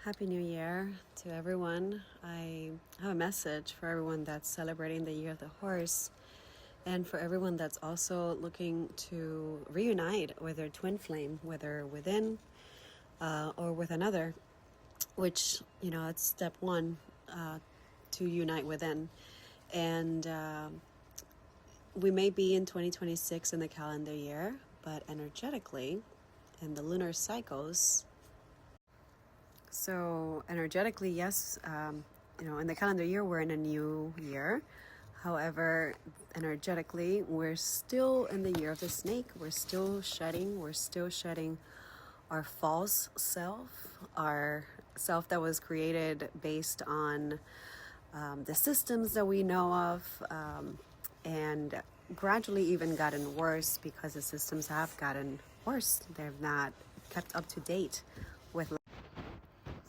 Happy New Year to everyone. I have a message for everyone that's celebrating the Year of the Horse and for everyone that's also looking to reunite with their twin flame, whether within or with another, which, it's step one to unite within. And we may be in 2026 in the calendar year, but energetically, in the lunar cycles, so energetically, yes, in the calendar year, we're in a new year. However, energetically, we're still in the year of the snake. We're still shedding our false self, our self that was created based on the systems that we know of, and gradually even gotten worse because the systems have gotten worse. They've not kept up to date with.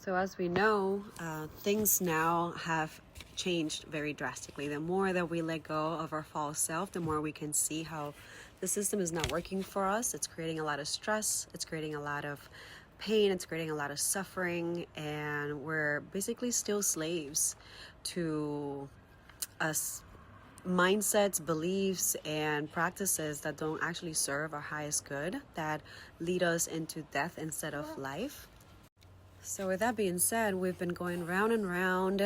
So as we know, things now have changed very drastically. The more that we let go of our false self, the more we can see how the system is not working for us. It's creating a lot of stress. It's creating a lot of pain. It's creating a lot of suffering. And we're basically still slaves to us mindsets, beliefs, and practices that don't actually serve our highest good, that lead us into death instead of life. So with that being said, we've been going round and round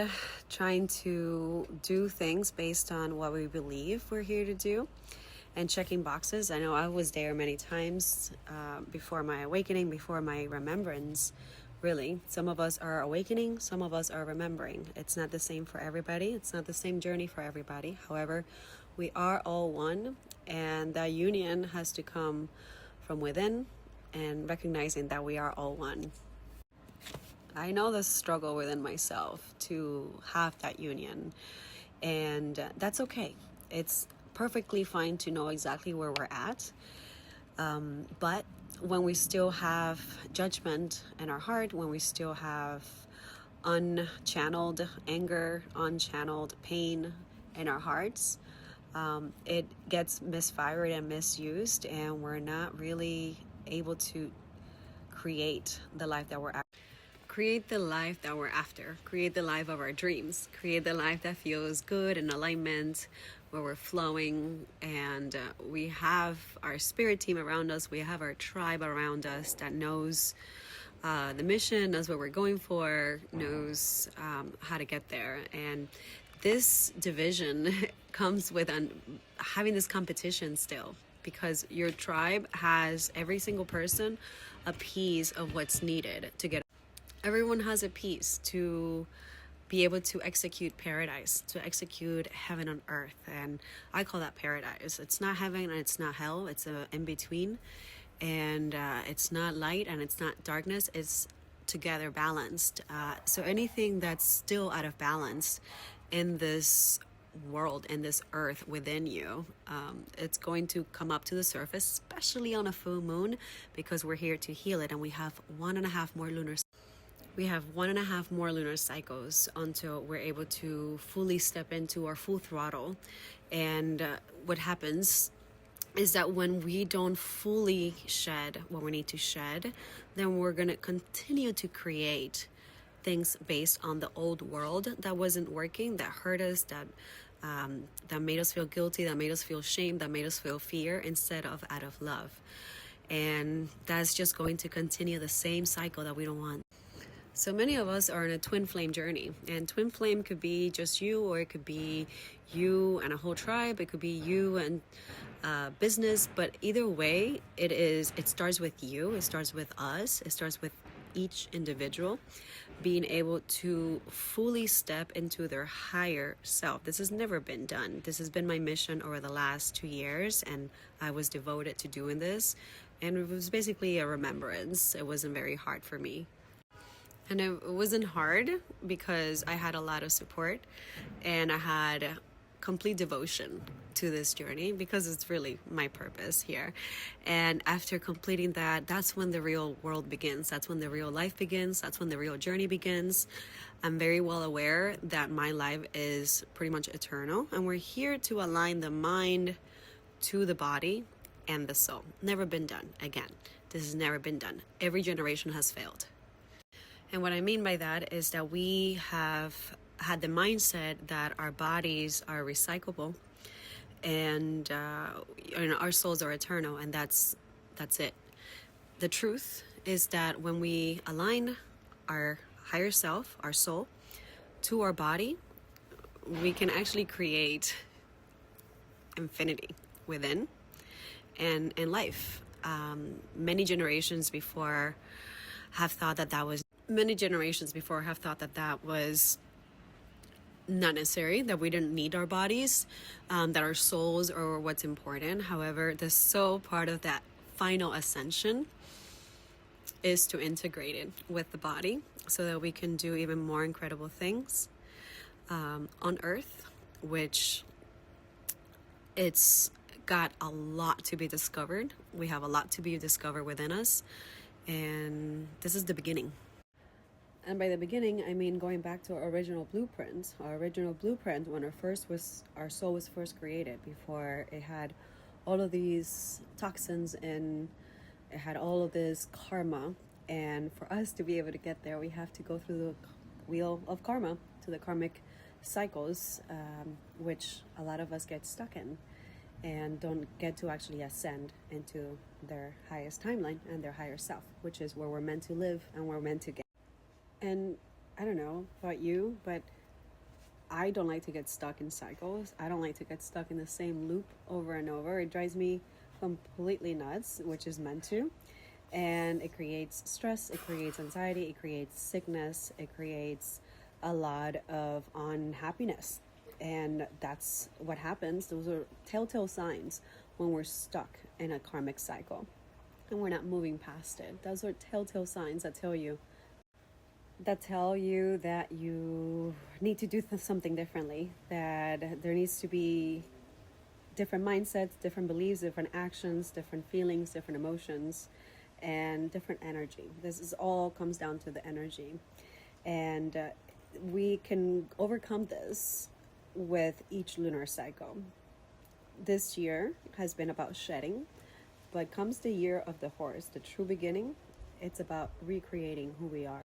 trying to do things based on what we believe we're here to do and checking boxes. I know I was there many times before my awakening, before my remembrance. Really, some of us are awakening, some of us are remembering. It's not the same for everybody. It's not the same journey for everybody. However, we are all one, and that union has to come from within and recognizing that we are all one. I know the struggle within myself to have that union, and that's okay. It's perfectly fine to know exactly where we're at. But when we still have judgment in our heart, when we still have unchanneled anger, unchanneled pain in our hearts, it gets misfired and misused, and we're not really able to create the life that we're after. Create the life that we're after. Create the life of our dreams. Create the life that feels good in alignment, where we're flowing, and we have our spirit team around us. We have our tribe around us that knows the mission, knows what we're going for, knows how to get there. And this division comes with having this competition still, because your tribe has every single person a piece of what's needed to get. Everyone has a piece to be able to execute paradise, to execute heaven on earth. And I call that paradise. It's not heaven and it's not hell. It's a in between. And it's not light and it's not darkness. It's together balanced. So anything that's still out of balance in this world, in this earth within you, it's going to come up to the surface, especially on a full moon, because we're here to heal it. And we have 1.5 more lunar cycles until we're able to fully step into our full throttle. And what happens is that when we don't fully shed what we need to shed, then we're going to continue to create things based on the old world that wasn't working, that hurt us, that made us feel guilty, that made us feel shame, that made us feel fear instead of out of love. And that's just going to continue the same cycle that we don't want. So many of us are on a twin flame journey, and twin flame could be just you, or it could be you and a whole tribe. It could be you and business, but either way, it starts with you. It starts with us. It starts with each individual being able to fully step into their higher self. This has never been done. This has been my mission over the last 2 years, and I was devoted to doing this, and it was basically a remembrance. It wasn't very hard for me. And it wasn't hard because I had a lot of support and I had complete devotion to this journey, because it's really my purpose here. And after completing that, that's when the real world begins. That's when the real life begins. That's when the real journey begins. I'm very well aware that my life is pretty much eternal, and we're here to align the mind to the body and the soul. Never been done again. This has never been done. Every generation has failed. And what I mean by that is that we have had the mindset that our bodies are recyclable, and our souls are eternal, and that's it. The truth is that when we align our higher self, our soul, to our body, we can actually create infinity within and in life. Many generations before have thought that that was not necessary, that we didn't need our bodies, that our souls are what's important. However, the soul part of that final ascension is to integrate it with the body so that we can do even more incredible things on earth, which it's got a lot to be discovered. We have a lot to be discovered within us, and this is the beginning. And by the beginning, I mean going back to our original blueprint. Our original blueprint, when our soul was first created, before it had all of these toxins and it had all of this karma. And for us to be able to get there, we have to go through the wheel of karma, to the karmic cycles, which a lot of us get stuck in and don't get to actually ascend into their highest timeline and their higher self, which is where we're meant to live and we're meant to get. And I don't know about you, but I don't like to get stuck in cycles. I don't like to get stuck in the same loop over and over. It drives me completely nuts, which is meant to. And it creates stress, it creates anxiety, it creates sickness, it creates a lot of unhappiness. And that's what happens. Those are telltale signs when we're stuck in a karmic cycle and we're not moving past it. Those are telltale signs that tell you that you need to do something differently, that there needs to be different mindsets, different beliefs, different actions, different feelings, different emotions, and different energy. This is all comes down to the energy. And we can overcome this with each lunar cycle. This year has been about shedding, but comes the year of the horse, the true beginning, it's about recreating who we are.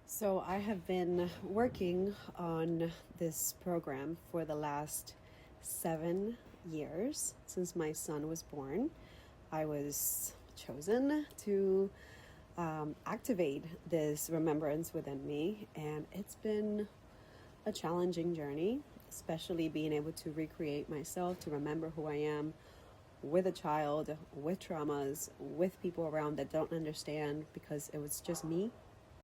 So I have been working on this program for the last 7 years. Since my son was born, I was chosen to activate this remembrance within me, and it's been a challenging journey, especially being able to recreate myself, to remember who I am with a child, with traumas, with people around that don't understand, because it was just me